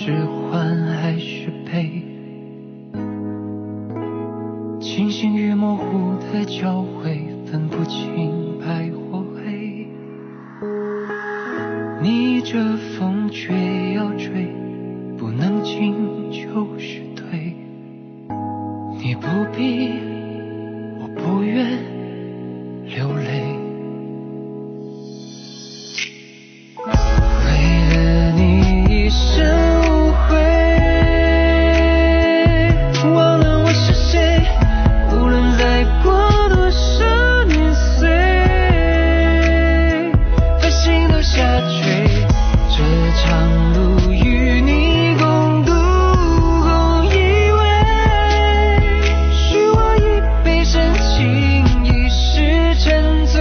是欢还是悲，清醒与模糊的交汇，分不清白或黑。逆着风却要追，不能进就是退。你不必，我不愿流泪。为了你一生无悔，忘了我是谁，无论再过多少年岁，繁星都下垂，这场路与你共度共依偎，许我一杯深情，一世沉醉。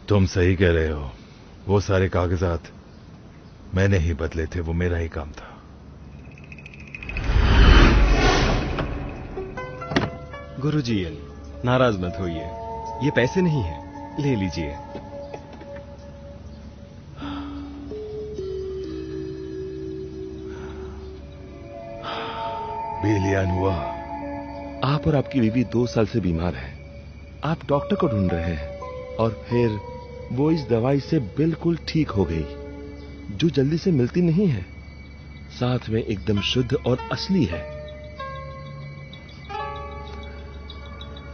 तुम सही कह रहे हो, वो सारे कागजात मैंने ही बदले थे, वो मेरा ही काम था। गुरुजी, नाराज मत होइए, ये पैसे नहीं है, ले लीजिए। बेलियान हुआ। आप और आपकी बीवी 2 साल से बीमार हैं। आप डॉक्टर को ढूंढ रहे हैं और फिर वो इस दवाई से बिल्कुल ठीक हो गई, जो जल्दी से मिलती नहीं है, साथ में एकदम शुद्ध और असली है।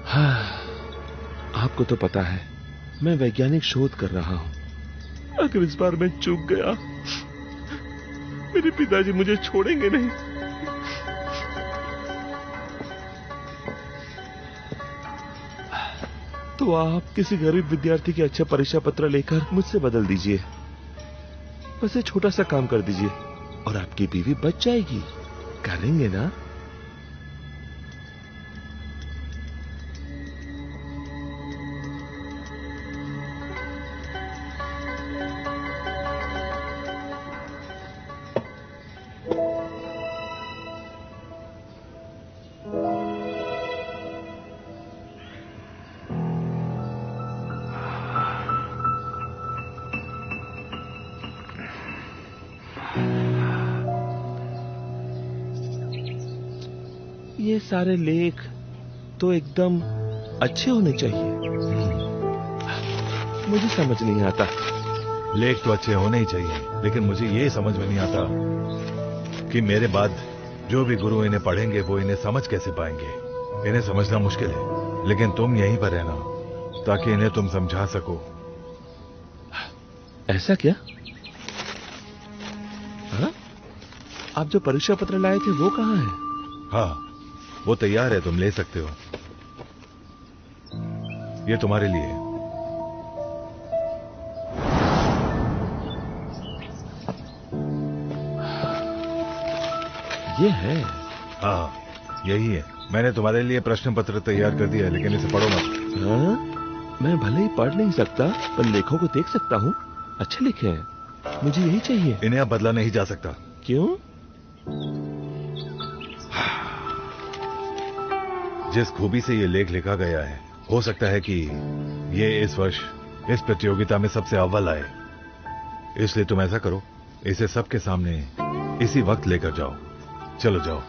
हाँ, आपको तो पता है मैं वैज्ञानिक शोध कर रहा हूं। अगर इस बार मैं चूक गया, मेरे पिताजी मुझे छोड़ेंगे नहीं। तो आप किसी गरीब विद्यार्थी के अच्छा परीक्षा पत्र लेकर मुझसे बदल दीजिए। बस ये छोटा सा काम कर दीजिए और आपकी बीवी बच जाएगी। करेंगे ना? ये सारे लेख तो एकदम अच्छे होने चाहिए। मुझे समझ नहीं आता। लेख तो अच्छे होने ही चाहिए, लेकिन मुझे ये समझ में नहीं आता कि मेरे बाद जो भी गुरु इन्हें पढ़ेंगे वो इन्हें समझ कैसे पाएंगे। इन्हें समझना मुश्किल है, लेकिन तुम यहीं पर रहना ताकि इन्हें तुम समझा सको। ऐसा क्या? हाँ? आप जो परीक्षा पत्र लाए थे वो कहाँ है? हाँ, वो तैयार है, तुम ले सकते हो। ये तुम्हारे लिए। ये है? हाँ, यही है। मैंने तुम्हारे लिए प्रश्न पत्र तैयार कर दिया है, लेकिन इसे पढ़ो मत। हाँ? मैं भले ही पढ़ नहीं सकता, पर लेखों को देख सकता हूँ। अच्छे लिखे हैं, मुझे यही चाहिए। इन्हें अब बदला नहीं जा सकता। क्यों? जिस खूबी से ये लेख लिखा गया है, हो सकता है कि ये इस वर्ष इस प्रतियोगिता में सबसे अव्वल आए। इसलिए तुम ऐसा करो, इसे सबके सामने इसी वक्त लेकर जाओ। चलो जाओ,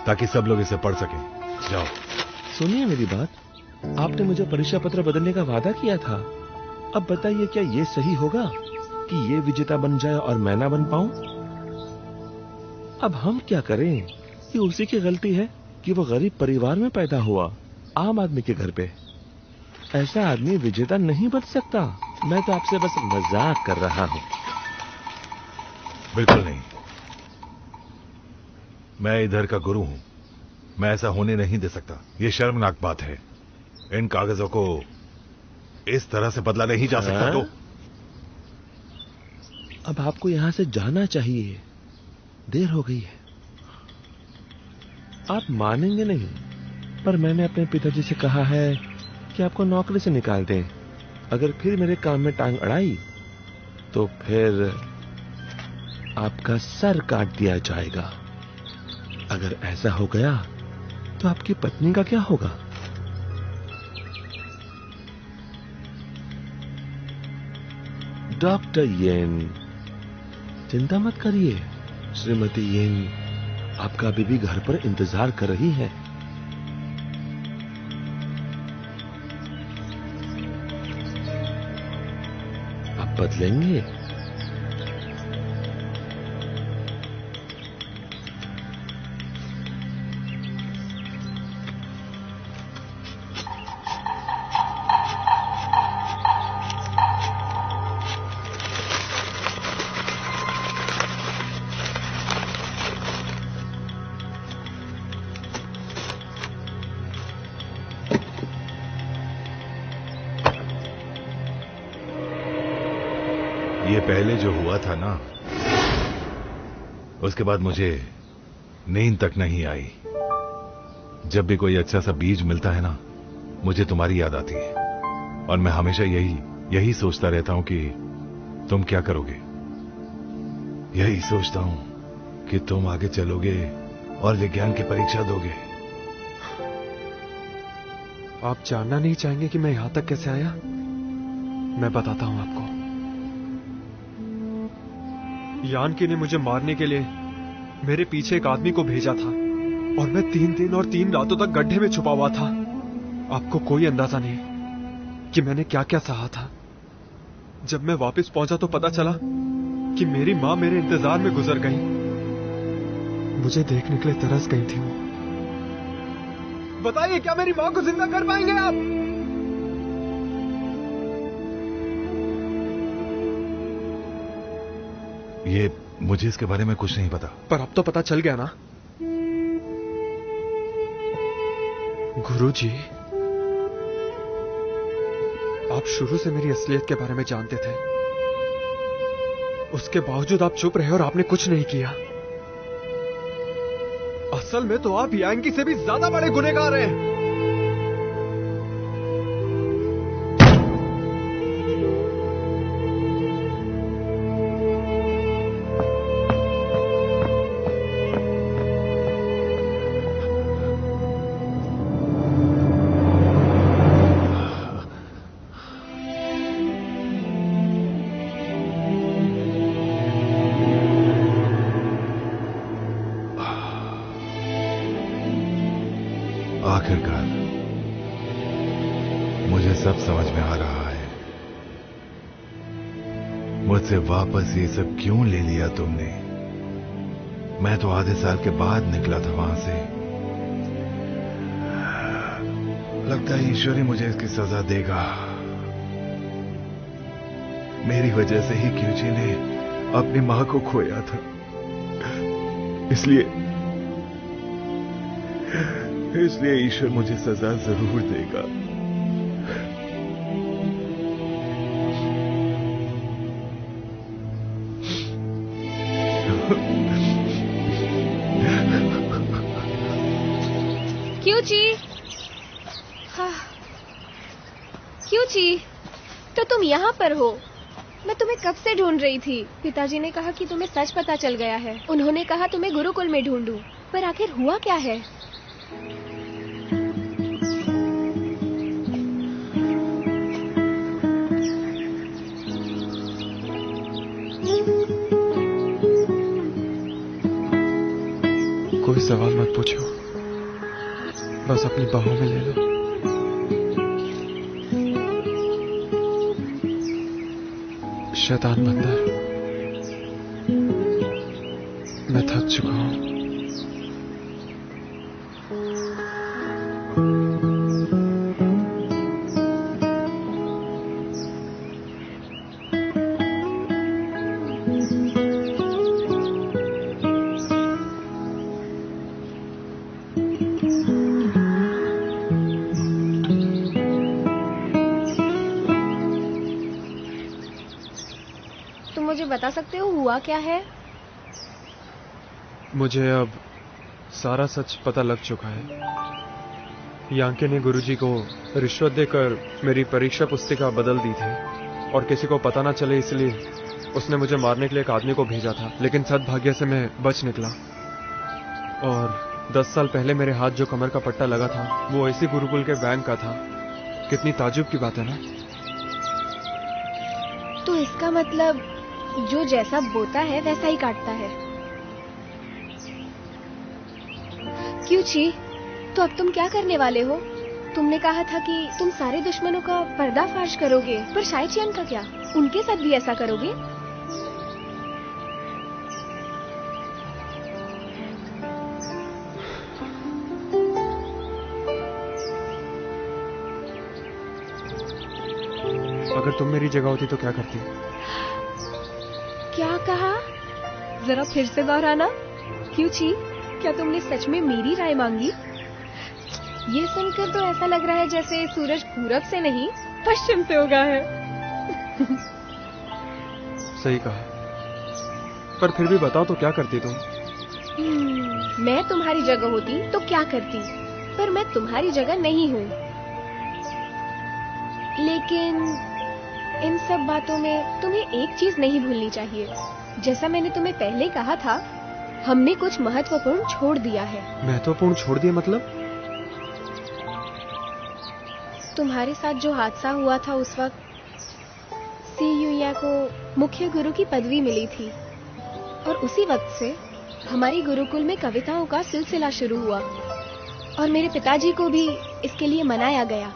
ताकि सब लोग इसे पढ़ सकें। जाओ। सुनिए मेरी बात, आपने मुझे परीक्षा पत्र बदलने का वादा किया था। अब बताइए, क्या ये सही होगा कि ये विजेता बन जाए और मैं ना बन पाऊं? अब हम क्या करें? ये उसी की गलती है कि वो गरीब परिवार में पैदा हुआ, आम आदमी के घर पे। ऐसा आदमी विजेता नहीं बन सकता। मैं तो आपसे बस मजाक कर रहा हूँ। बिल्कुल नहीं, मैं इधर का गुरु हूं। मैं ऐसा होने नहीं दे सकता। ये शर्मनाक बात है। इन कागजों को इस तरह से बदला नहीं जा सकता। तो अब आपको यहां से जाना चाहिए, देर हो गई है। आप मानेंगे नहीं, पर मैंने अपने पिताजी से कहा है कि आपको नौकरी से निकाल दें। अगर फिर मेरे काम में टांग अड़ाई तो फिर आपका सर काट दिया जाएगा। अगर ऐसा हो गया तो आपकी पत्नी का क्या होगा? डॉक्टर येन, चिंता मत करिए। श्रीमती येन आपका बीबी घर पर इंतजार कर रही है। आप बदलेंगे। ये पहले जो हुआ था ना, उसके बाद मुझे नींद तक नहीं आई। जब भी कोई अच्छा सा बीज मिलता है ना, मुझे तुम्हारी याद आती है और मैं हमेशा यही सोचता रहता हूं कि तुम क्या करोगे। यही सोचता हूं कि तुम आगे चलोगे और विज्ञान की परीक्षा दोगे। आप जानना नहीं चाहेंगे कि मैं यहां तक कैसे आया? मैं बताता हूं आपको। यानकी ने मुझे मारने के लिए मेरे पीछे एक आदमी को भेजा था और मैं 3 दिन और 3 रातों तक गड्ढे में छुपा हुआ था। आपको कोई अंदाजा नहीं कि मैंने क्या क्या सहा था। जब मैं वापस पहुंचा तो पता चला कि मेरी मां मेरे इंतजार में गुजर गई। मुझे देखने के लिए तरस गई थी वो। बताइए, क्या मेरी मां को जिंदा कर पाएंगे आप? ये मुझे इसके बारे में कुछ नहीं पता। पर अब तो पता चल गया ना। गुरुजी, आप शुरू से मेरी असलियत के बारे में जानते थे। उसके बावजूद आप चुप रहे और आपने कुछ नहीं किया। असल में तो आप यांकी से भी ज्यादा बड़े गुनहगार हैं। आखिरकार मुझे सब समझ में आ रहा है। मुझसे वापस ये सब क्यों ले लिया तुमने? मैं तो आधे साल के बाद निकला था वहां से। लगता है ईश्वर ही मुझे इसकी सजा देगा। मेरी वजह से ही क्यूची ने अपनी मां को खोया था। इसलिए ईश्वर मुझे सजा जरूर देगा। क्यूची, क्यूची, तो तुम यहाँ पर हो? मैं तुम्हें कब से ढूंढ रही थी। पिताजी ने कहा कि तुम्हें सच पता चल गया है। उन्होंने कहा तुम्हें गुरुकुल में ढूंढूं, पर आखिर हुआ क्या है? कोई सवाल मत पूछो, बस अपनी बाहों में ले लो। शैतान बंदर, मैं थक चुका हूं। मुझे बता सकते हो हुआ क्या है? मुझे अब सारा सच पता लग चुका है। यांके ने गुरुजी को रिश्वत देकर मेरी परीक्षा पुस्तिका बदल दी थी और किसी को पता ना चले इसलिए उसने मुझे मारने के लिए एक आदमी को भेजा था, लेकिन सद्भाग्य से मैं बच निकला। और 10 साल पहले मेरे हाथ जो कमर का पट्टा लगा था वो इसी गुरुकुल के बैंक का था। कितनी ताज्जुब की बात है ना। तो इसका मतलब जो जैसा बोता है वैसा ही काटता है। क्यों छी? तो अब तुम क्या करने वाले हो? तुमने कहा था कि तुम सारे दुश्मनों का पर्दाफाश करोगे, पर शाय चियान का क्या? उनके साथ भी ऐसा करोगे? अगर तुम मेरी जगह होती तो क्या करती? क्या कहा? जरा फिर से दोहराना। क्यों छी? क्या तुमने सच में मेरी राय मांगी? ये सुनकर तो ऐसा लग रहा है जैसे सूरज पूरब से नहीं पश्चिम से उगा है। सही कहा, पर फिर भी बताओ तो क्या करती तुम? मैं तुम्हारी जगह होती तो क्या करती, पर मैं तुम्हारी जगह नहीं हूँ। लेकिन इन सब बातों में तुम्हें एक चीज नहीं भूलनी चाहिए। जैसा मैंने तुम्हें पहले कहा था, हमने कुछ महत्वपूर्ण छोड़ दिया है। महत्वपूर्ण छोड़ दिया मतलब? तुम्हारे साथ जो हादसा हुआ था उस वक्त सी युया को मुख्य गुरु की पदवी मिली थी और उसी वक्त से हमारी गुरुकुल में कविताओं का सिलसिला शुरू हुआ और मेरे पिताजी को भी इसके लिए मनाया गया।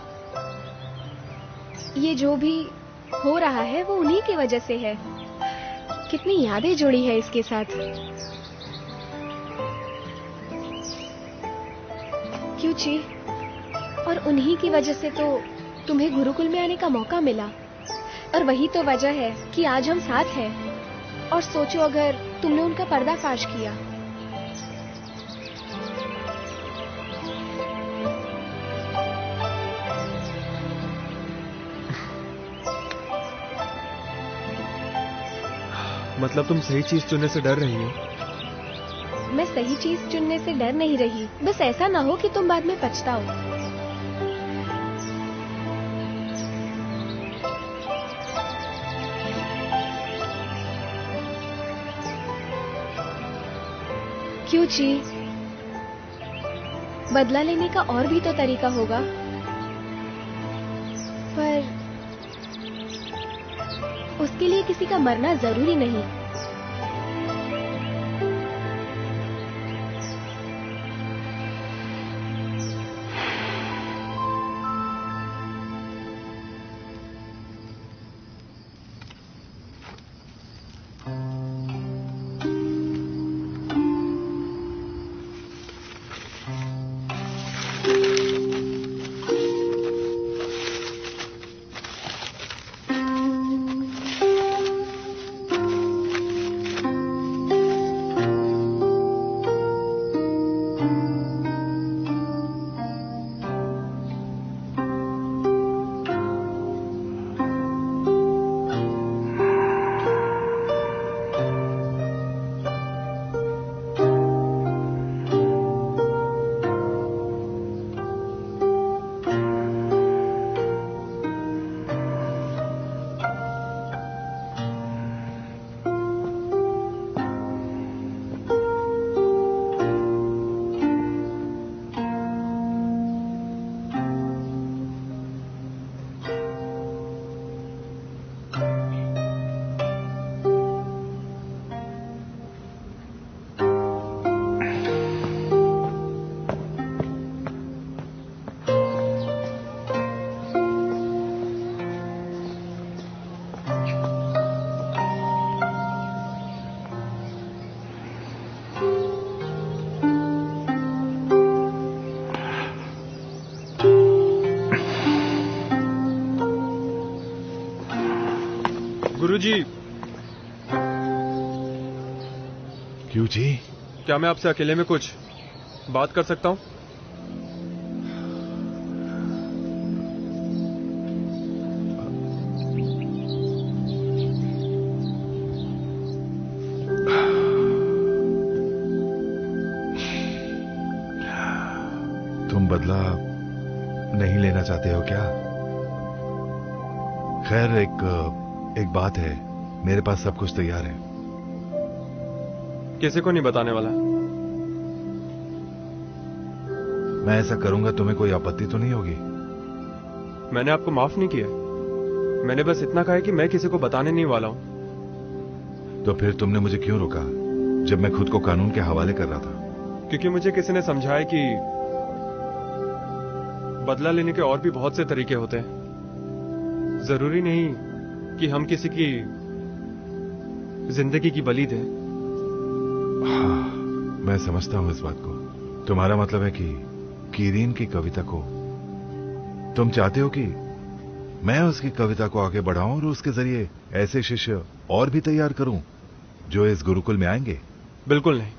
ये जो भी हो रहा है वो उन्हीं की वजह से है। कितनी यादें जुड़ी है इसके साथ। क्यों छी? और उन्हीं की वजह से तो तुम्हें गुरुकुल में आने का मौका मिला और वही तो वजह है कि आज हम साथ हैं। और सोचो अगर तुमने उनका पर्दाफाश किया। मतलब तुम सही चीज चुनने से डर रही हो? मैं सही चीज चुनने से डर नहीं रही, बस ऐसा ना हो कि तुम बाद में पछताओ। क्यों जी? बदला लेने का और भी तो तरीका होगा, पर उसके लिए किसी का मरना जरूरी नहीं। गुरुजी। क्यों जी? क्या मैं आपसे अकेले में कुछ बात कर सकता हूँ? तुम बदला नहीं लेना चाहते हो क्या? खैर, एक बात है, मेरे पास सब कुछ तैयार है। किसी को नहीं बताने वाला? मैं ऐसा करूंगा, तुम्हें कोई आपत्ति तो नहीं होगी? मैंने आपको माफ नहीं किया, मैंने बस इतना कहा है कि मैं किसी को बताने नहीं वाला हूं। तो फिर तुमने मुझे क्यों रोका जब मैं खुद को कानून के हवाले कर रहा था? क्योंकि मुझे किसी ने समझाया कि बदला लेने के और भी बहुत से तरीके होते हैं। जरूरी नहीं कि हम किसी की जिंदगी की बलि दें। हाँ, मैं समझता हूं इस बात को। तुम्हारा मतलब है कि कीरीन की कविता को तुम चाहते हो कि मैं उसकी कविता को आगे बढ़ाऊं और उसके जरिए ऐसे शिष्य और भी तैयार करूं जो इस गुरुकुल में आएंगे? बिल्कुल नहीं।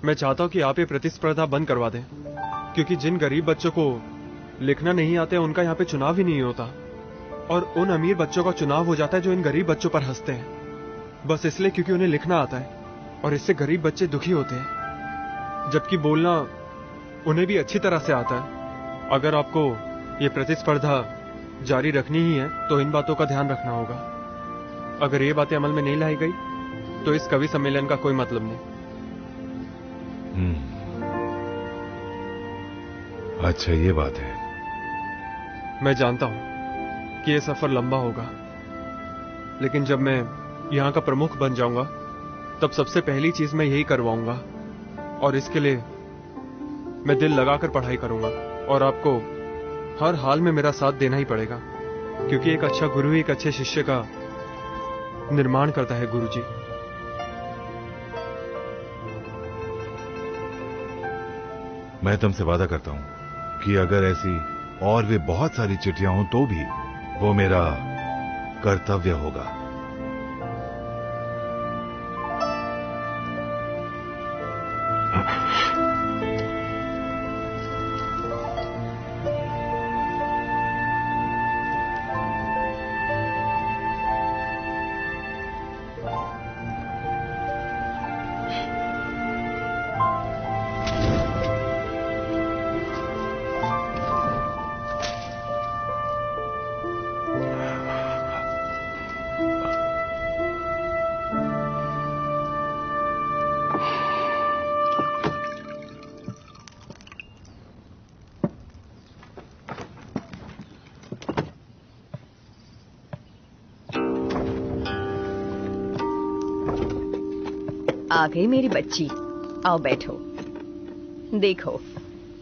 मैं चाहता हूं कि आप ये प्रतिस्पर्धा बंद करवा दें, क्योंकि जिन गरीब बच्चों को लिखना नहीं आता उनका यहाँ पे चुनाव ही नहीं होता, और उन अमीर बच्चों का चुनाव हो जाता है जो इन गरीब बच्चों पर हंसते हैं, बस इसलिए क्योंकि उन्हें लिखना आता है। और इससे गरीब बच्चे दुखी होते हैं, जबकि बोलना उन्हें भी अच्छी तरह से आता है। अगर आपको ये प्रतिस्पर्धा जारी रखनी ही है तो इन बातों का ध्यान रखना होगा। अगर ये बातें अमल में नहीं लाई गई तो इस कवि सम्मेलन का कोई मतलब नहीं। अच्छा, ये बात है। मैं जानता हूं कि यह सफर लंबा होगा, लेकिन जब मैं यहां का प्रमुख बन जाऊंगा तब सबसे पहली चीज मैं यही करवाऊंगा, और इसके लिए मैं दिल लगाकर पढ़ाई करूंगा। और आपको हर हाल में मेरा साथ देना ही पड़ेगा, क्योंकि एक अच्छा गुरु ही एक अच्छे शिष्य का निर्माण करता है। गुरुजी, मैं तुमसे वादा करता हूं कि अगर ऐसी और भी बहुत सारी चिट्ठियां हों तो भी वो मेरा कर्तव्य होगा। आ गई मेरी बच्ची, आओ बैठो। देखो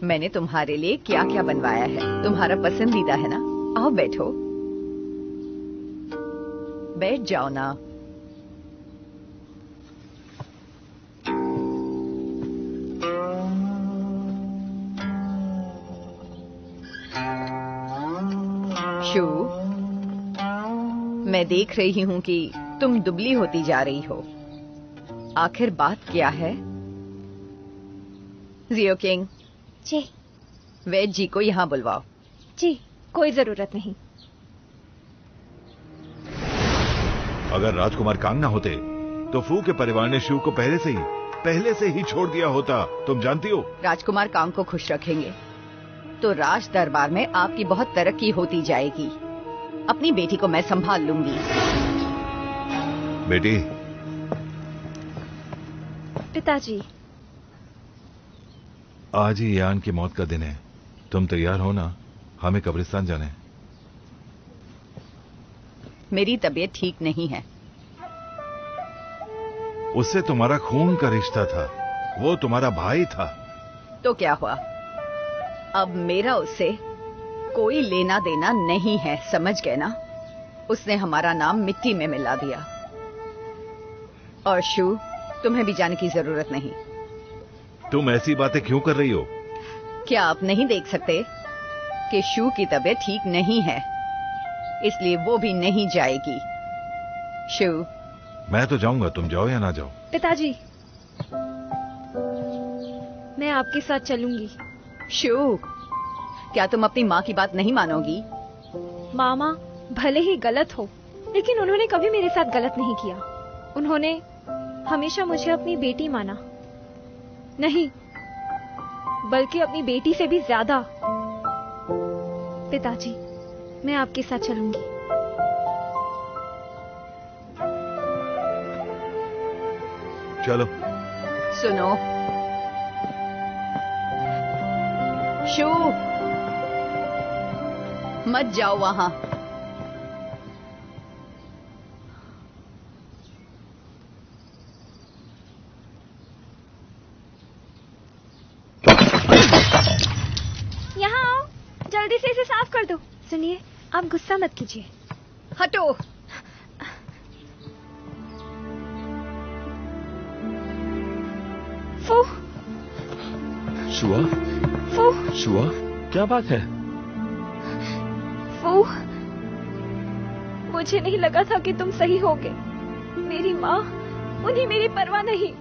मैंने तुम्हारे लिए क्या क्या बनवाया है, तुम्हारा पसंदीदा है ना। आओ बैठो, बैठ जाओ ना। शू, मैं देख रही हूं कि तुम दुबली होती जा रही हो। आखिर बात क्या है? जियो किंग जी। वैद जी को यहाँ बुलवाओ। जी, कोई जरूरत नहीं। अगर राजकुमार कांग ना होते तो फू के परिवार ने शिव को पहले से ही छोड़ दिया होता, तुम जानती हो। राजकुमार कांग को खुश रखेंगे तो राज दरबार में आपकी बहुत तरक्की होती जाएगी। अपनी बेटी को मैं संभाल लूंगी। बेटी। पिताजी, आज ही यान की मौत का दिन है, तुम तैयार हो ना? हमें कब्रिस्तान जाना है। मेरी तबीयत ठीक नहीं है। उससे तुम्हारा खून का रिश्ता था, वो तुम्हारा भाई था। तो क्या हुआ? अब मेरा उससे कोई लेना देना नहीं है, समझ गए ना? उसने हमारा नाम मिट्टी में मिला दिया। और शू, तुम्हें भी जाने की जरूरत नहीं। तुम ऐसी बातें क्यों कर रही हो? क्या आप नहीं देख सकते कि शू की तबीयत ठीक नहीं है, इसलिए वो भी नहीं जाएगी। शू, मैं तो जाऊंगा, तुम जाओ या ना जाओ। पिताजी, मैं आपके साथ चलूंगी। शू, क्या तुम अपनी माँ की बात नहीं मानोगी? मामा भले ही गलत हो, लेकिन उन्होंने कभी मेरे साथ गलत नहीं किया। उन्होंने हमेशा मुझे अपनी बेटी माना। नहीं, बल्कि अपनी बेटी से भी ज्यादा। पिताजी, मैं आपके साथ चलूंगी। चलो। सुनो शू, मत जाओ वहां। यहाँ आओ, जल्दी से इसे साफ कर दो। सुनिए, आप गुस्सा मत कीजिए। हटो। फू, शुआ, फू, शुआ, क्या बात है? फू, मुझे नहीं लगा था कि तुम सही होगे। मेरी माँ, उन्हें मेरी परवाह नहीं।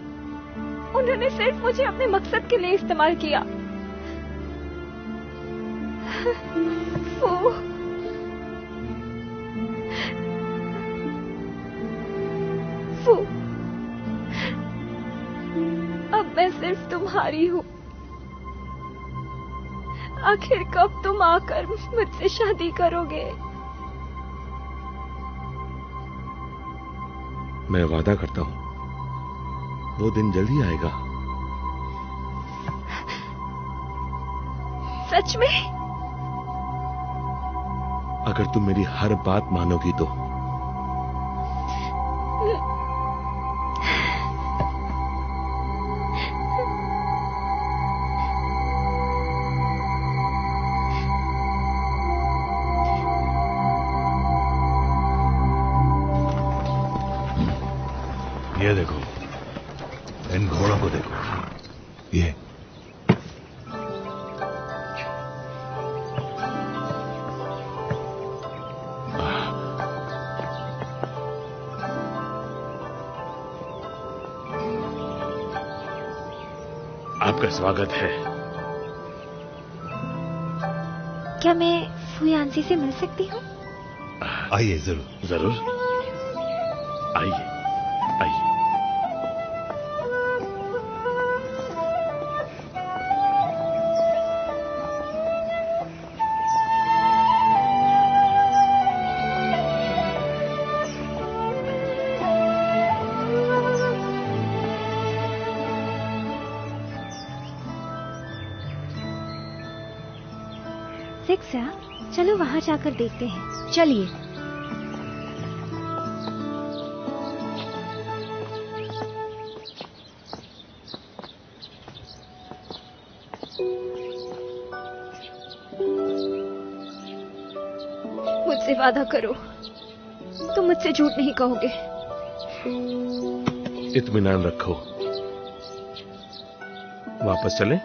उन्होंने सिर्फ मुझे अपने मकसद के लिए इस्तेमाल किया। फू, फू, अब मैं सिर्फ तुम्हारी हूँ। आखिर कब तुम आकर मुझसे शादी करोगे? मैं वादा करता हूँ, वो दिन जल्दी आएगा। सच में? अगर तुम मेरी हर बात मानोगी तो। ये देखो, इन घोड़ों को देखो। ये आपका स्वागत है। क्या मैं फुयांसी से मिल सकती हूँ? आइए, जरूर। जरूर, आइए आइए। शिक्षा, चलो वहां जाकर देखते हैं। चलिए। मुझसे वादा करो, तुम मुझसे झूठ नहीं कहोगे। इत्मीनान रखो। वापस चलें?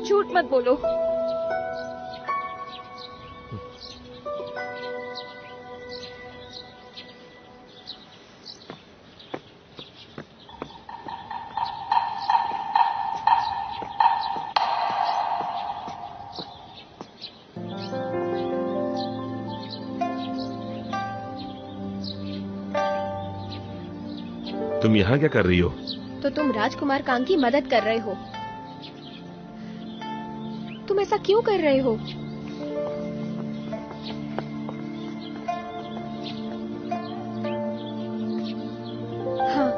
झूठ मत बोलो। तुम यहाँ क्या कर रही हो? तो तुम राजकुमार कांग की मदद कर रहे हो। तुम ऐसा क्यों कर रहे हो? हाँ,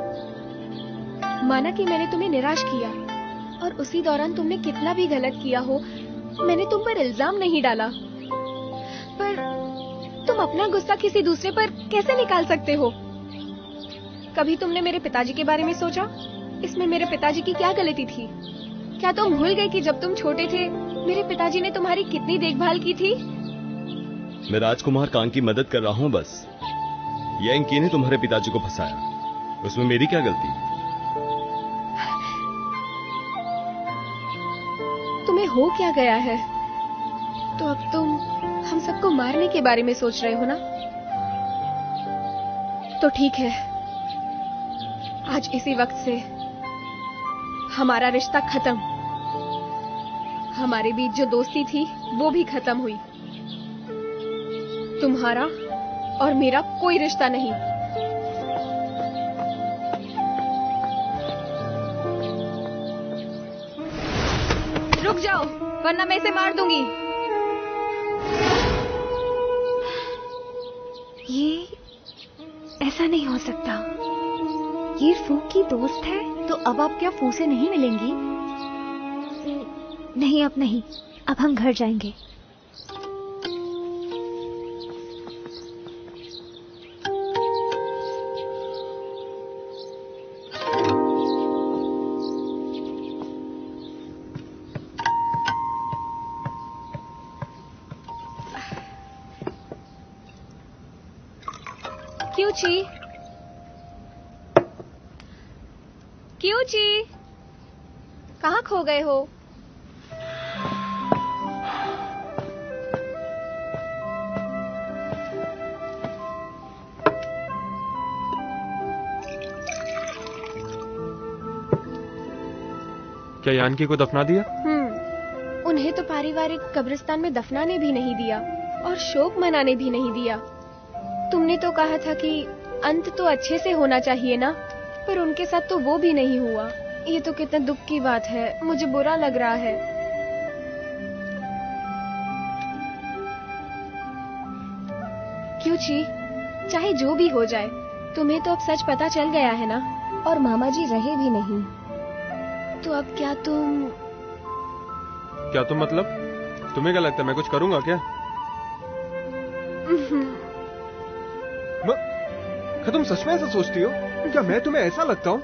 माना कि मैंने तुम्हें निराश किया और उसी दौरान तुमने कितना भी गलत किया हो, मैंने तुम पर इल्जाम नहीं डाला। पर तुम अपना गुस्सा किसी दूसरे पर कैसे निकाल सकते हो? कभी तुमने मेरे पिताजी के बारे में सोचा? इसमें मेरे पिताजी की क्या गलती थी? क्या तुम भूल गए कि जब तुम छोटे थे मेरे पिताजी ने तुम्हारी कितनी देखभाल की थी? मैं राजकुमार कांग की मदद कर रहा हूँ बस। यांकी ने तुम्हारे पिताजी को फंसाया, उसमें मेरी क्या गलती? तुम्हें हो क्या गया है? तो अब तुम हम सबको मारने के बारे में सोच रहे हो ना? तो ठीक है, आज इसी वक्त से हमारा रिश्ता खत्म। हमारे बीच जो दोस्ती थी वो भी खत्म हुई। तुम्हारा और मेरा कोई रिश्ता नहीं। रुक जाओ वरना मैं इसे मार दूंगी। ये ऐसा नहीं हो सकता। ये फू की दोस्त है। तो अब आप क्या फू से नहीं मिलेंगी? नहीं, अब नहीं। अब हम घर जाएंगे। क्यूची, क्यूची, कहाँ खो गए हो? क्या यानकी को दफना दिया? उन्हें तो पारिवारिक कब्रिस्तान में दफनाने भी नहीं दिया और शोक मनाने भी नहीं दिया। तुमने तो कहा था कि अंत तो अच्छे से होना चाहिए ना, पर उनके साथ तो वो भी नहीं हुआ। ये तो कितना दुख की बात है। मुझे बुरा लग रहा है। क्यों छी, चाहे जो भी हो जाए, तुम्हें तो अब सच पता चल गया है ना, और मामा जी रहे भी नहीं। तो अब क्या तुम मतलब? तुम्हें क्या लगता है मैं कुछ करूंगा क्या? क्या तुम सच में ऐसा सोचती हो? क्या मैं तुम्हें ऐसा लगता हूँ?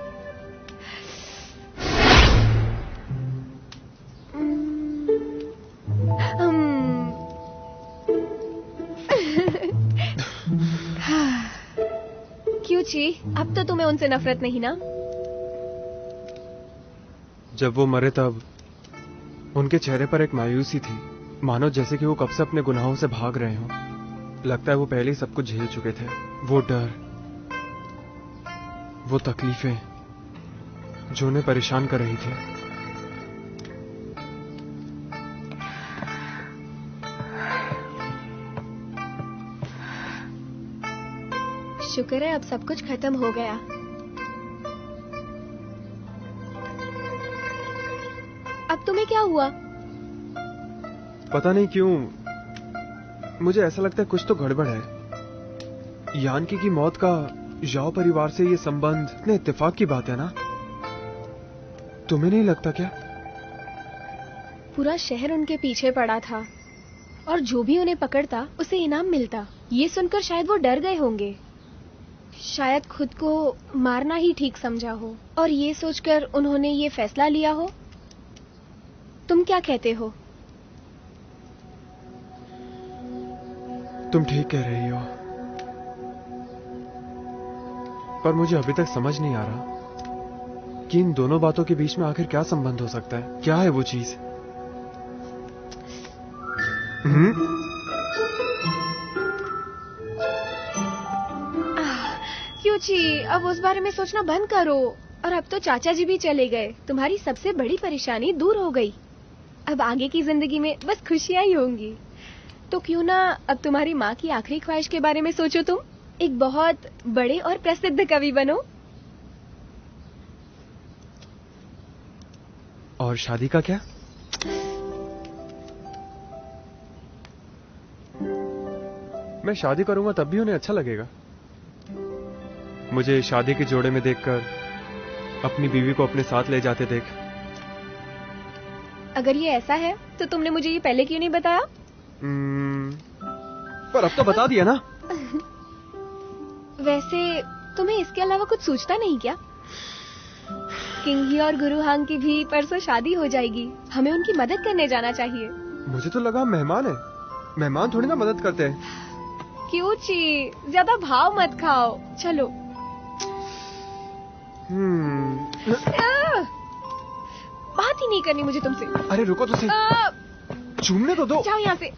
क्यों छी, अब तो तुम्हें उनसे नफरत नहीं ना? जब वो मरे तब उनके चेहरे पर एक मायूसी थी, मानो जैसे कि वो कब से अपने गुनाहों से भाग रहे हों। लगता है वो पहले ही सब कुछ झेल चुके थे। वो डर, वो तकलीफें जो उन्हें परेशान कर रही थी। शुक्र है अब सब कुछ खत्म हो गया। अब तुम्हें क्या हुआ? पता नहीं क्यों मुझे ऐसा लगता है कुछ तो गड़बड़ है। यानकी की मौत का याओ परिवार से ये संबंध इतने इत्तेफाक की बात है ना? तुम्हें नहीं लगता क्या? पूरा शहर उनके पीछे पड़ा था और जो भी उन्हें पकड़ता उसे इनाम मिलता। ये सुनकर शायद वो डर गए होंगे। शायद खुद को मारना ही ठीक समझा हो और ये सोचकर उन्होंने ये फैसला लिया हो। तुम क्या कहते हो? तुम ठीक कह रही हो, पर मुझे अभी तक समझ नहीं आ रहा कि इन दोनों बातों के बीच में आखिर क्या संबंध हो सकता है। क्या है वो चीज? क्यों छी, अब उस बारे में सोचना बंद करो। और अब तो चाचा जी भी चले गए, तुम्हारी सबसे बड़ी परेशानी दूर हो गई। अब आगे की जिंदगी में बस खुशियां ही होंगी। तो क्यों ना अब तुम्हारी माँ की आखिरी ख्वाहिश के बारे में सोचो। तुम एक बहुत बड़े और प्रसिद्ध कवि बनो। और शादी का क्या? मैं शादी करूंगा तब भी उन्हें अच्छा लगेगा। मुझे शादी के जोड़े में देखकर अपनी बीवी को अपने साथ ले जाते देख। अगर ये ऐसा है तो तुमने मुझे ये पहले क्यों नहीं बताया? पर अब तो बता दिया ना। वैसे तुम्हें इसके अलावा कुछ सूझता नहीं क्या? किंगी और गुरु हांग की भी परसों शादी हो जाएगी। हमें उनकी मदद करने जाना चाहिए। मुझे तो लगा मेहमान है। मेहमान थोड़ी ना मदद करते हैं। क्यों ची, ज्यादा भाव मत खाओ। चलो। बात ही नहीं करनी मुझे तुमसे। अरे रुको तो सही। चूमने तो दो। जाओ यहाँ से,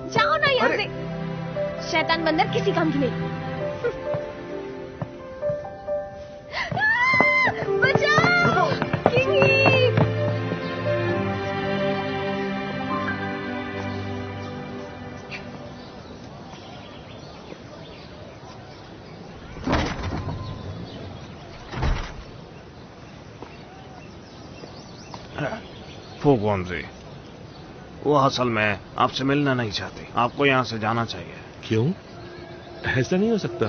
जाओ ना यहाँ से। शैतान बंदर किसी काम की नहीं। वो कौन सी? वो असल में आपसे मिलना नहीं चाहती, आपको यहाँ से जाना चाहिए। क्यों? ऐसा नहीं हो सकता।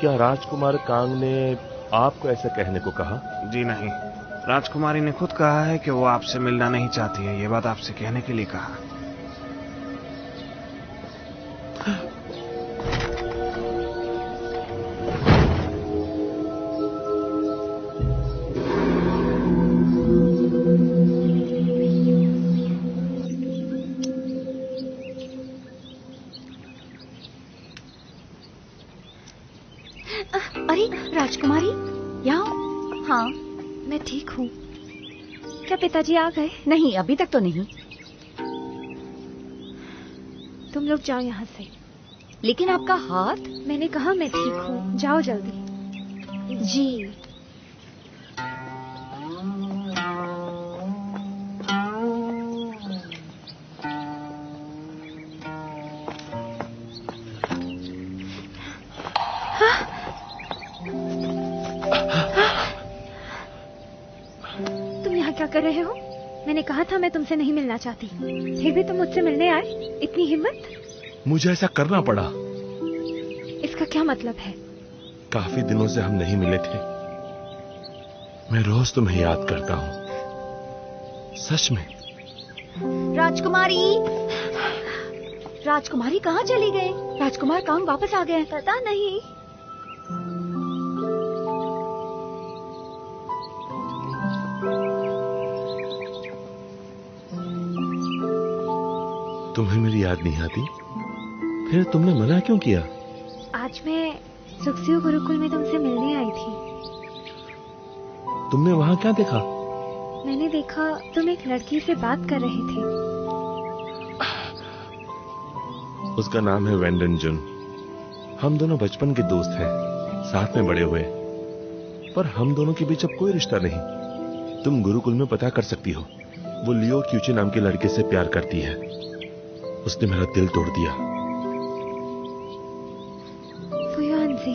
क्या राजकुमार कांग ने आपको ऐसा कहने को कहा? जी नहीं, राजकुमारी ने खुद कहा है कि वो आपसे मिलना नहीं चाहती है। ये बात आपसे कहने के लिए कहा। अरे राजकुमारी, यहाँ? हाँ, मैं ठीक हूँ। क्या पिताजी आ गए? नहीं, अभी तक तो नहीं। तुम लोग जाओ यहाँ से। लेकिन आपका हाथ? मैंने कहा मैं ठीक हूँ, जाओ जल्दी। जी। क्या कर रहे हो? मैंने कहा था मैं तुमसे नहीं मिलना चाहती, फिर भी तुम मुझसे मिलने आए। इतनी हिम्मत? मुझे ऐसा करना पड़ा। इसका क्या मतलब है? काफी दिनों से हम नहीं मिले थे। मैं रोज तुम्हें याद करता हूँ, सच में। राजकुमारी, राजकुमारी कहाँ चली गए? राजकुमार कांग वापस आ गए? पता नहीं। तुम्हें मेरी याद नहीं आती? फिर तुमने मना क्यों किया? आज मैं सुखसियो गुरुकुल में तुमसे मिलने आई थी। तुमने वहाँ क्या देखा? मैंने देखा तुम एक लड़की से बात कर रहे थे। उसका नाम है वेंडनजुन। हम दोनों बचपन के दोस्त हैं, साथ में बड़े हुए। पर हम दोनों के बीच अब कोई रिश्ता नहीं। तुम गुरुकुल में पता कर सकती हो। वो लियो क्यूची नाम के लड़के से प्यार करती है। उसने मेरा दिल तोड़ दिया। फुयुआनजी,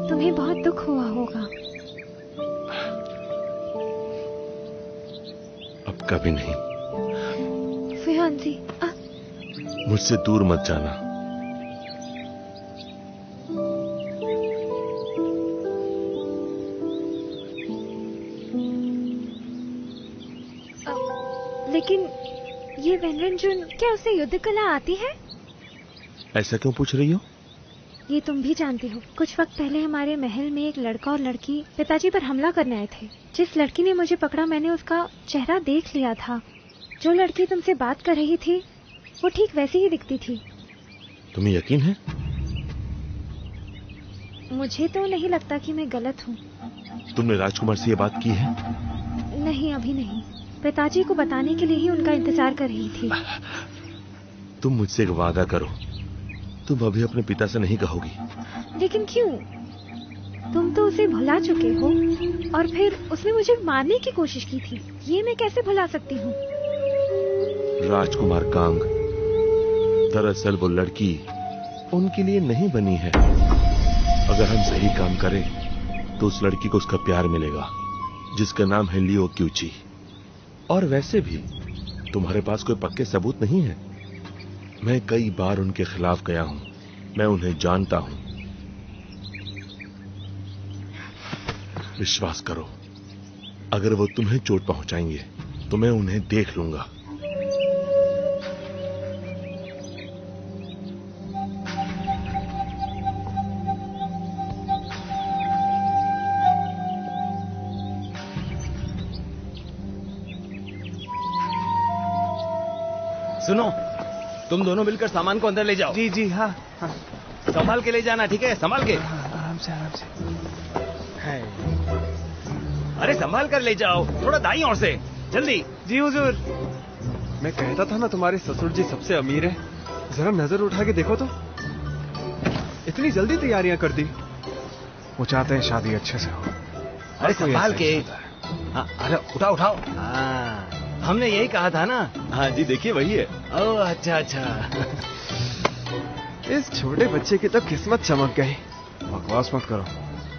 तुम्हें बहुत दुख हुआ होगा। अब कभी नहीं। फुयुआनजी, मुझसे दूर मत जाना। लेकिन ये वेंडनजुन, क्या उसे युद्ध कला आती है? ऐसा क्यों पूछ रही हो? ये तुम भी जानती हो, कुछ वक्त पहले हमारे महल में एक लड़का और लड़की पिताजी पर हमला करने आए थे। जिस लड़की ने मुझे पकड़ा, मैंने उसका चेहरा देख लिया था। जो लड़की तुमसे बात कर रही थी, वो ठीक वैसी ही दिखती थी। तुम्हें यकीन है? मुझे तो नहीं लगता कि मैं गलत हूँ। तुमने राजकुमार से ये बात की है? नहीं, अभी नहीं। पिताजी को बताने के लिए ही उनका इंतजार कर रही थी। तुम मुझसे एक वादा करो, तुम अभी अपने पिता से नहीं कहोगी। लेकिन क्यों? तुम तो उसे भुला चुके हो, और फिर उसने मुझे मारने की कोशिश की थी। ये मैं कैसे भुला सकती हूँ? राजकुमार कांग, दरअसल वो लड़की उनके लिए नहीं बनी है। अगर हम सही काम करें तो उस लड़की को उसका प्यार मिलेगा, जिसका नाम है लियो क्यूची। और वैसे भी तुम्हारे पास कोई पक्के सबूत नहीं है। मैं कई बार उनके खिलाफ गया हूं, मैं उन्हें जानता हूं। विश्वास करो, अगर वो तुम्हें चोट पहुंचाएंगे तो मैं उन्हें देख लूंगा। सुनो, तुम दोनों मिलकर सामान को अंदर ले जाओ। जी जी, हाँ हाँ। संभाल के ले जाना, ठीक है? संभाल के। आराम से, आराम से। अरे संभाल कर ले जाओ, थोड़ा दाईं ओर से, जल्दी। जी हुजूर। मैं कहता था ना, तुम्हारे ससुर जी सबसे अमीर है। जरा नजर उठा के देखो तो, इतनी जल्दी तैयारियां कर दी। वो चाहते हैं शादी अच्छे से हो। अरे संभाल के। हाँ, अरे उठाओ उठाओ। हाँ, हमने यही कहा था ना। हाँ जी, देखिए वही है। ओह अच्छा अच्छा। इस छोटे बच्चे की तो किस्मत चमक गई। बकवास मत करो।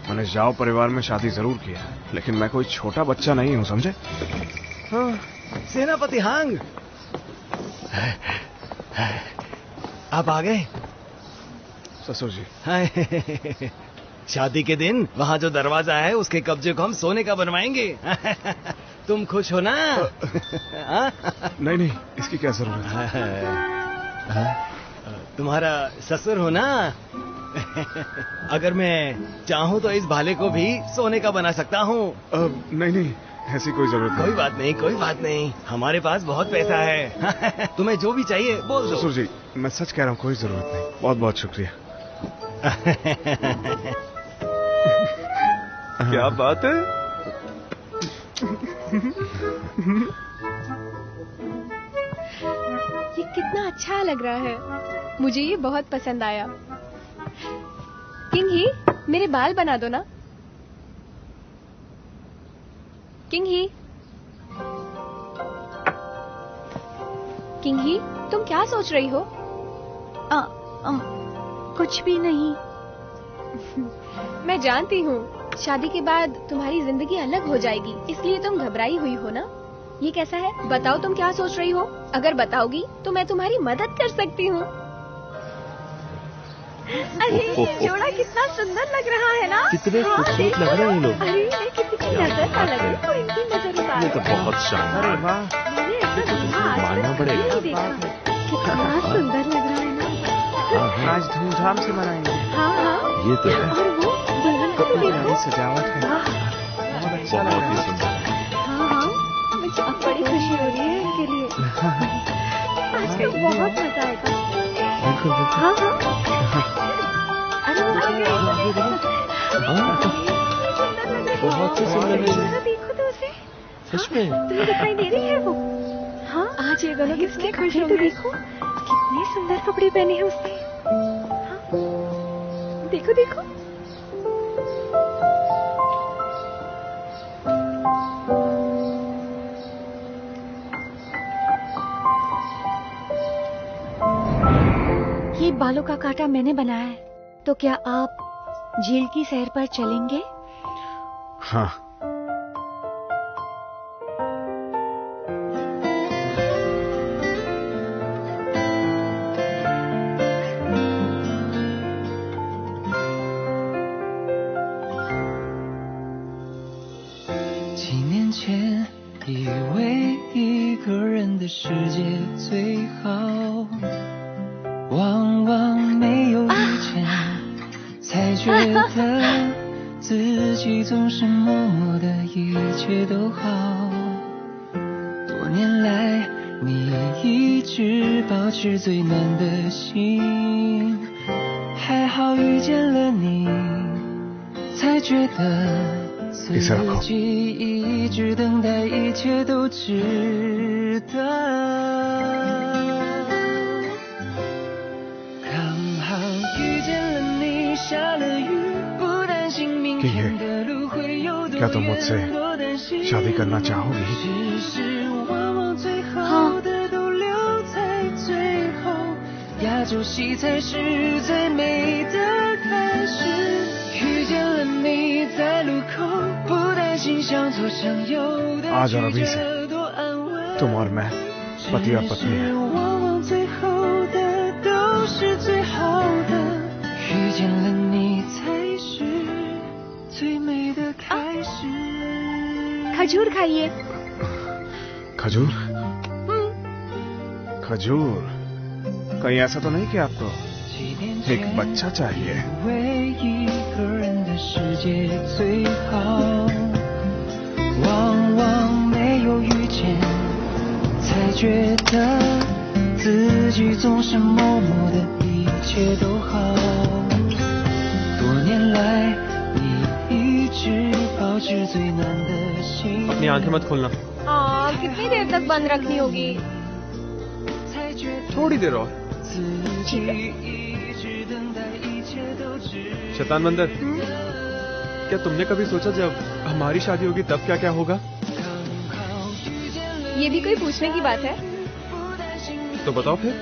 मैंने जाओ परिवार में शादी जरूर की है, लेकिन मैं कोई छोटा बच्चा नहीं हूँ, समझे? हाँ, सेनापति हांग, आप आ गए? ससुर जी। हाय, शादी के दिन वहाँ जो दरवाजा है उसके कब्जे को हम सोने का बनवाएंगे। तुम खुश हो ना? नहीं नहीं, इसकी क्या जरूरत है? तुम्हारा ससुर हो ना? अगर मैं चाहूँ तो इस भाले को भी सोने का बना सकता हूँ। नहीं नहीं, ऐसी कोई जरूरत नहीं। कोई बात नहीं, कोई बात नहीं, हमारे पास बहुत पैसा है। तुम्हें जो भी चाहिए बोल दो। ससुर जी, मैं सच कह रहा हूँ, कोई जरूरत नहीं। बहुत बहुत शुक्रिया। क्या बात है? ये कितना अच्छा लग रहा है, मुझे ये बहुत पसंद आया। किंग ही, मेरे बाल बना दो ना। किंग ही, किंग ही, तुम क्या सोच रही हो? कुछ भी नहीं। मैं जानती हूँ, शादी के बाद तुम्हारी जिंदगी अलग हो जाएगी, इसलिए तुम घबराई हुई हो ना। ये कैसा है, बताओ तुम क्या सोच रही हो? अगर बताओगी तो मैं तुम्हारी मदद कर सकती हूँ। अरे ये जोड़ा कितना सुंदर लग रहा है ना? कितने खूबसूरत लग रहे हैं ये लोग। अरे ये किसी की नजर ना लगे तो इनकी नजर उतार। ये तो बहुत शानदार। अरे वाह, मैंने ऐसा धुआं मानना पड़ेगा। नहीं देखा। कितना सुंदर लग रहा है ना? आज धूमधाम से मनाएंगे। हाँ हाँ, ये तो है। और वो दुल्हन को भी देखो। सजावट है, वाह, बहुत अच्छा लग बहुत रहा ही है। सुंदर। हाँ हाँ, मुझे अब बड़ी खुशी हो रही है इनके लिए। आज तो बहुत मजा आएगा। बिल्कुल बिल्कुल। हाँ हाँ, अरे वो आ गए। बहुत ही सुंदर है। जरा देखो तो उसे। सच में? तुम्हें दिखाई दे रही है वो? हाँ, आज ये दोनों कितने खुश कपड़े तो होंगे। देखो, कितने सुंदर कपड़े पहने हैं उसने। हाँ, देखो देखो। ये बालों का कांटा मैंने बनाया है, तो क्या आप झील की सैर पर चलेंगे? हाँ,几年前以为一个人的世界最好，往往没有遇见，才觉得自己总是默默的一切都好。多年来你一直保持最暖的心，还好遇见了你，才觉得自己一直等待，一切都值得。刚好遇见了你，下了雨，不担心明天的路会有多远，多担心。शादी करना चाहोगी? 只是往往最好的都留在最后，亚洲戏才是最美的开始。遇见了你，在路口，不担心向左向右的आज और अभी से तुम और मैं पति और पत्नी हैं। 往往最后的都是最好的，遇见了你才是最美的开始。खजूर खाइए। खजूर? खजूर? कहीं ऐसा तो नहीं कि आपको एक बच्चा चाहिए? 为一个人的世界最好，往往没有遇见，才觉得自己总是默默的一切都好。多年来你一直保持最暖的心。 अपनी आंखें मत खोलना। कितनी देर तक बंद रखनी होगी? थोड़ी देर और। शैतान बंदर, क्या तुमने कभी सोचा जब हमारी शादी होगी तब क्या क्या होगा? ये भी कोई पूछने की बात है? तो बताओ फिर।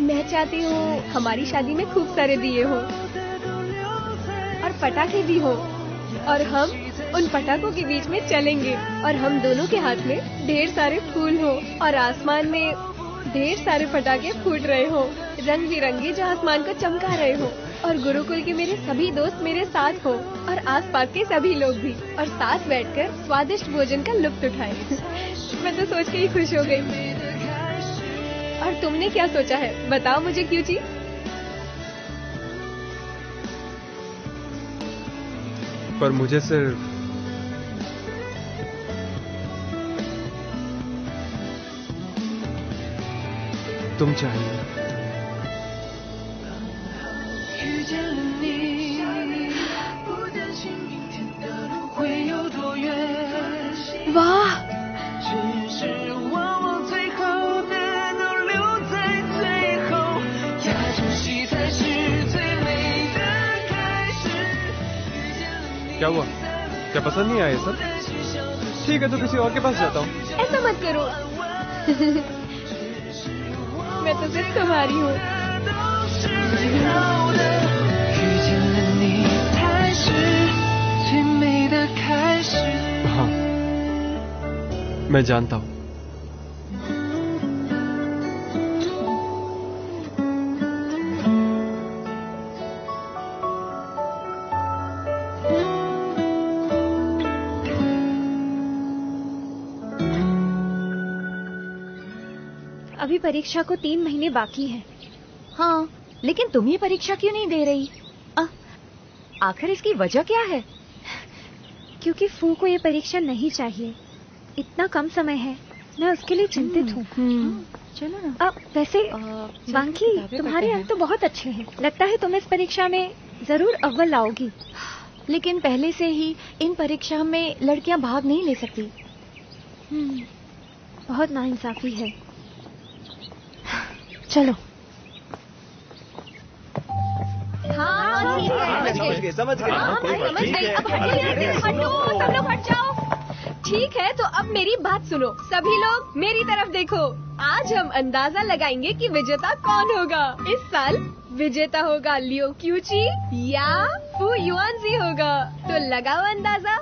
मैं चाहती हूँ हमारी शादी में खूब सारे दिए हो। पटाखे भी हो और हम उन पटाखों के बीच में चलेंगे और हम दोनों के हाथ में ढेर सारे फूल हो और आसमान में ढेर सारे पटाखे फूट रहे हो, रंग बिरंगे जो आसमान को चमका रहे हो और गुरुकुल के मेरे सभी दोस्त मेरे साथ हो और आसपास के सभी लोग भी और साथ बैठकर स्वादिष्ट भोजन का लुत्फ उठाए। मैं तो सोच के ही खुश हो गई। और तुमने क्या सोचा है बताओ मुझे क्यूची? पर मुझे सिर्फ तुम चाहिए। वाह, क्या हुआ? क्या पसंद नहीं आया सब? ठीक है तो किसी और के पास जाता हूँ। ऐसा मत करो। मैं तो सिर्फ तुम्हारी हूँ। हाँ, मैं जानता हूँ। अभी परीक्षा को 3 महीने बाकी हैं। हाँ, लेकिन तुम ये परीक्षा क्यों नहीं दे रही? आखिर इसकी वजह क्या है? क्योंकि फू को ये परीक्षा नहीं चाहिए। इतना कम समय है, मैं उसके लिए चिंतित हूँ। चलो ना। वैसे वांकी, तुम्हारे अंक तो बहुत अच्छे हैं। लगता है तुम इस परीक्षा में जरूर अव्वल लाओगी। लेकिन पहले से ही इन परीक्षा में लड़कियां भाग नहीं ले सकती। बहुत नाइंसाफी है। चलो। हाँ, ठीक है, समझ गए। अब सब लोग हट जाओ। ठीक है, तो अब मेरी बात सुनो। सभी लोग मेरी तरफ देखो। आज हम अंदाजा लगाएंगे कि विजेता कौन होगा। इस साल विजेता होगा लियो क्यूची या फू युआनजी होगा। तो लगाओ अंदाजा।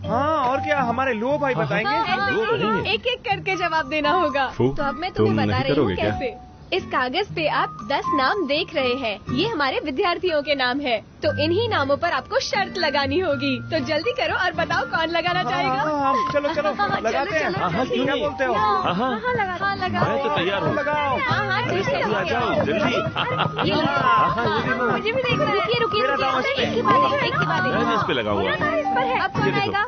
हाँ, और क्या हमारे लो भाई बताएंगे? एक एक करके जवाब देना होगा। तो अब मैं तुम्हें बता रही हूँ कैसे। इस कागज पे आप 10 नाम देख रहे हैं। ये हमारे विद्यार्थियों के नाम है। तो इन्हीं नामों पर आपको शर्त लगानी होगी। तो जल्दी करो और बताओ कौन लगाना चाहेगा। चलो लगाते हैं। क्या बोलते हो? हाँ, लगाओ। मैं तो तैयार हूँ। लगाओ। हाँ, ठीक है। आ जाओ जल्दी। मुझे भी देखना। रुकिए। एक की बात है। मैं इस पे लगा हुआ इस पर है। अब कौन आएगा?